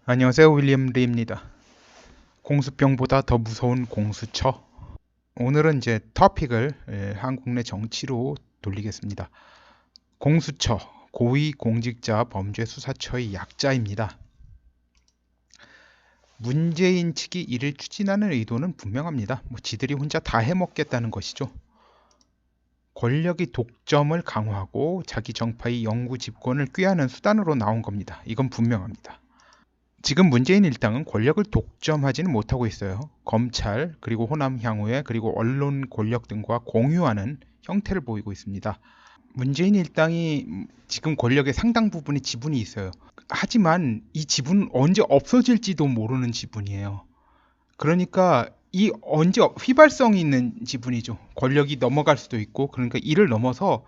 안녕하세요. 윌리엄 리입니다. 공수병보다 더 무서운 공수처. 오늘은 이제 토픽을 한국 내 정치로 돌리겠습니다. 공수처, 고위공직자범죄수사처의 약자입니다. 문재인 측이 이를 추진하는 의도는 분명합니다. 지들이 혼자 다 해먹겠다는 것이죠. 권력의 독점을 강화하고 자기 정파의 영구 집권을 꾀하는 수단으로 나온 겁니다. 이건 분명합니다. 지금 문재인 일당은 권력을 독점하지는 못하고 있어요. 검찰, 그리고 호남 향후에, 그리고 언론 권력 등과 공유하는 형태를 보이고 있습니다. 문재인 일당이 지금 권력의 상당 부분의 지분이 있어요. 하지만 이 지분은 언제 없어질지도 모르는 지분이에요. 그러니까 이 언제 휘발성이 있는 지분이죠. 권력이 넘어갈 수도 있고, 그러니까 이를 넘어서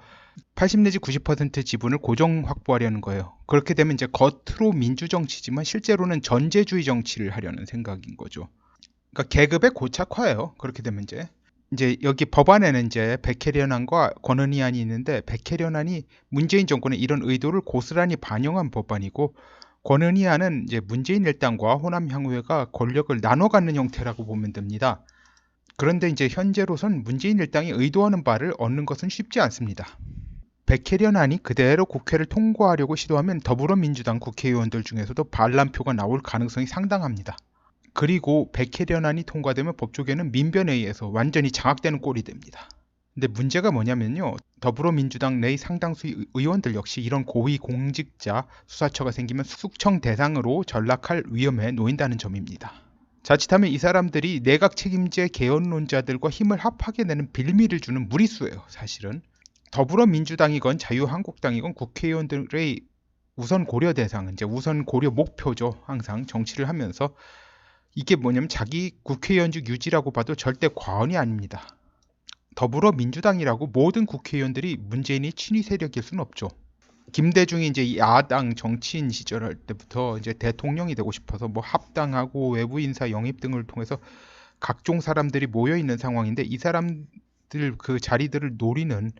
80 내지 90% 지분을 고정 확보하려는 거예요. 그렇게 되면 이제 겉으로 민주정치지만 실제로는 전제주의 정치를 하려는 생각인 거죠. 그러니까 계급의 고착화예요. 그렇게 되면 이제 여기 법안에는 이제 백혜련안과 권은희안이 있는데, 백혜련안이 문재인 정권의 이런 의도를 고스란히 반영한 법안이고, 권은희안은 이제 문재인 일당과 호남 향후회가 권력을 나눠 갖는 형태라고 보면 됩니다. 그런데 이제 현재로선 문재인 일당이 의도하는 바를 얻는 것은 쉽지 않습니다. 백혜련안이 그대로 국회를 통과하려고 시도하면 더불어민주당 국회의원들 중에서도 반란표가 나올 가능성이 상당합니다. 그리고 백혜련안이 통과되면 법조계는 민변에 의해서 완전히 장악되는 꼴이 됩니다. 근데 문제가 뭐냐면요, 더불어민주당 내 상당수 의원들 역시 이런 고위공직자 수사처가 생기면 숙청 대상으로 전락할 위험에 놓인다는 점입니다. 자칫하면 이 사람들이 내각 책임제 개헌론자들과 힘을 합하게 되는 빌미를 주는 무리수예요. 사실은 더불어민주당이건 자유한국당이건 국회의원들의 우선 고려 대상, 이제 우선 고려 목표죠. 항상 정치를 하면서 이게 뭐냐면 자기 국회의원직 유지라고 봐도 절대 과언이 아닙니다. 더불어민주당이라고 모든 국회의원들이 문재인이 친위 세력일 수는 없죠. 김대중이 이제 야당 정치인 시절할 때부터 이제 대통령이 되고 싶어서 뭐 합당하고 외부 인사 영입 등을 통해서 각종 사람들이 모여 있는 상황인데, 이 사람들 그 자리들을 노리는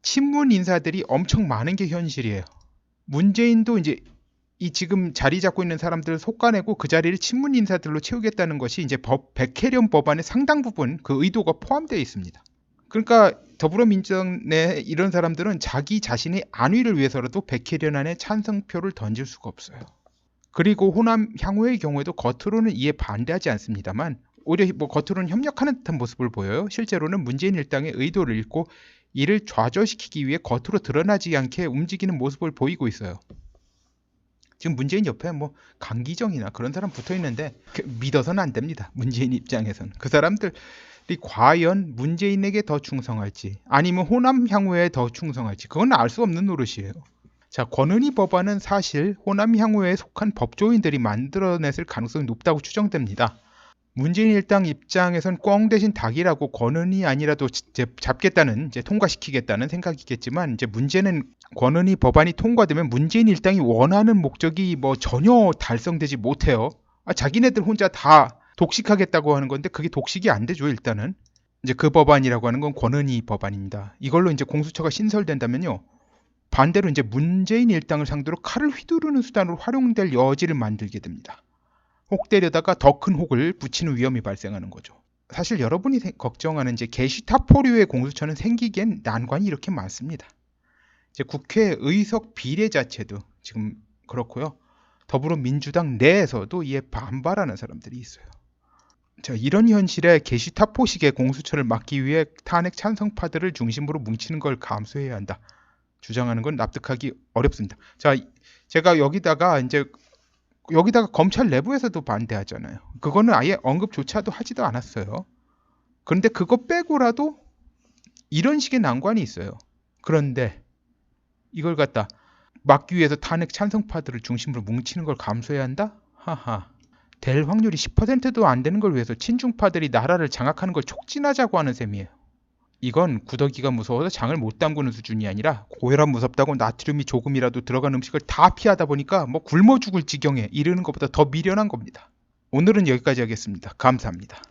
친문 인사들이 엄청 많은 게 현실이에요. 문재인도 이제 이 지금 자리 잡고 있는 사람들을 솎아내고 그 자리를 친문 인사들로 채우겠다는 것이 이제 백혜련 법안의 상당 부분 그 의도가 포함되어 있습니다. 그러니까 더불어민주당 내 이런 사람들은 자기 자신의 안위를 위해서라도 백혜련안에 찬성표를 던질 수가 없어요. 그리고 호남 향후의 경우에도 겉으로는 이에 반대하지 않습니다만 오히려 뭐 겉으로는 협력하는 듯한 모습을 보여요. 실제로는 문재인 일당의 의도를 읽고 이를 좌절시키기 위해 겉으로 드러나지 않게 움직이는 모습을 보이고 있어요. 지금 문재인 옆에 뭐 강기정이나 그런 사람 붙어 있는데 믿어서는 안 됩니다. 문재인 입장에서는 그 사람들이 과연 문재인에게 더 충성할지 아니면 호남 향후에 더 충성할지 그건 알 수 없는 노릇이에요. 자, 권은희 법안은 사실 호남 향후에 속한 법조인들이 만들어냈을 가능성이 높다고 추정됩니다. 문재인 일당 입장에선 꽝 대신 닭이라고 권은희 아니라도 이제 잡겠다는, 이제 통과시키겠다는 생각이겠지만, 이제 문제는 권은희 법안이 통과되면 문재인 일당이 원하는 목적이 뭐 전혀 달성되지 못해요. 자기네들 혼자 다 독식하겠다고 하는 건데 그게 독식이 안 되죠. 일단은 이제 그 법안이라고 하는 건 권은희 법안입니다. 이걸로 이제 공수처가 신설된다면요, 반대로 이제 문재인 일당을 상대로 칼을 휘두르는 수단으로 활용될 여지를 만들게 됩니다. 혹 때려다가 더 큰 혹을 붙이는 위험이 발생하는 거죠. 사실 여러분이 걱정하는 이제 게시타포류의 공수처는 생기기엔 난관이 이렇게 많습니다. 이제 국회 의석 비례 자체도 지금 그렇고요. 더불어민주당 내에서도 이에 반발하는 사람들이 있어요. 자, 이런 현실에 게시타포식의 공수처를 막기 위해 탄핵 찬성파들을 중심으로 뭉치는 걸 감수해야 한다. 주장하는 건 납득하기 어렵습니다. 자, 제가 여기다가 검찰 내부에서도 반대하잖아요. 그거는 아예 언급조차도 하지도 않았어요. 그런데 그거 빼고라도 이런 식의 난관이 있어요. 그런데 이걸 갖다 막기 위해서 탄핵 찬성파들을 중심으로 뭉치는 걸 감수해야 한다? 하하. 될 확률이 10%도 안 되는 걸 위해서 친중파들이 나라를 장악하는 걸 촉진하자고 하는 셈이에요. 이건 구더기가 무서워서 장을 못 담그는 수준이 아니라 고혈압 무섭다고 나트륨이 조금이라도 들어간 음식을 다 피하다 보니까 뭐 굶어 죽을 지경에 이르는 것보다 더 미련한 겁니다. 오늘은 여기까지 하겠습니다. 감사합니다.